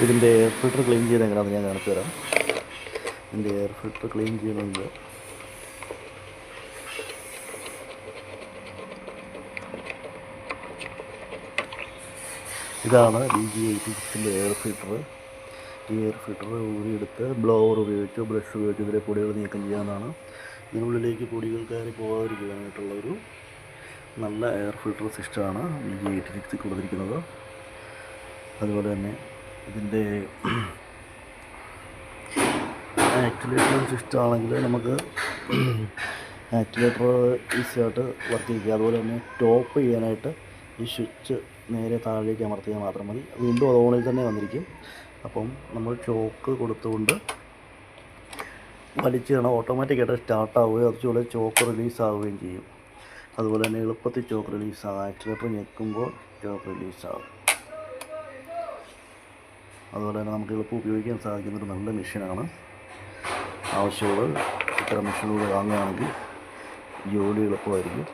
ഇതിൻ്റെ air filter clean ചെയ്യുന്നത് എങ്ങനെയാണെന്ന് ഞാൻ കാണിച്ചു തരാം. ഇതിൻ്റെ എയർ ഫിൽറ്റർ ക്ലീൻ ചെയ്യുന്നത് ഇതാണ് DG86ൻ്റെ എയർ ഫിൽറ്റർ. ഈ എയർ ഫിൽറ്റർ ഊരിയെടുത്ത് ബ്ലോവർ ഉപയോഗിച്ചോ ബ്രഷ് ഉപയോഗിച്ചോ ഇതിലെ പൊടികൾ നീക്കം ചെയ്യാനാണ്. ഇതിനുള്ളിലേക്ക് പൊടികൾ കയറി പോകാതിരിക്കാനായിട്ടുള്ളൊരു നല്ല എയർ ഫിൽറ്റർ സിസ്റ്റമാണ് DG86 കൊടുത്തിരിക്കുന്നത്. അതുപോലെ തന്നെ ഇതിൻ്റെ ആക്സിലേറ്റർ സിസ്റ്റം ആണെങ്കിൽ നമുക്ക് ആക്സിലേറ്റർ ഈസിയായിട്ട് വർക്ക് ചെയ്യിക്കുക. അതുപോലെ തന്നെ ടോപ്പ് ചെയ്യാനായിട്ട് ഈ സ്വിച്ച് നേരെ താഴേക്ക് അമർത്തിയാൽ മാത്രം മതി. വീണ്ടും അത് ഓണിൽ തന്നെ വന്നിരിക്കും. അപ്പം നമ്മൾ ചോക്ക് കൊടുത്തുകൊണ്ട് വലിച്ചാണ് ഓട്ടോമാറ്റിക്കായിട്ട് സ്റ്റാർട്ടാവുകയും അതുപോലെ ചോക്ക് റിലീസാവുകയും ചെയ്യും. അതുപോലെ തന്നെ എളുപ്പത്തിൽ ചോക്ക് റിലീസാകും. ആക്സിലേറ്റർ ഞെക്കുമ്പോൾ ചോക്ക് റിലീസാകും. അതുപോലെ തന്നെ നമുക്ക് എളുപ്പം ഉപയോഗിക്കാൻ സാധിക്കുന്നൊരു നല്ല മെഷീനാണ്. ആവശ്യമുള്ള ഇത്തരം മെഷീനുകൾ വാങ്ങുകയാണെങ്കിൽ ജോലി എളുപ്പമായിരിക്കും.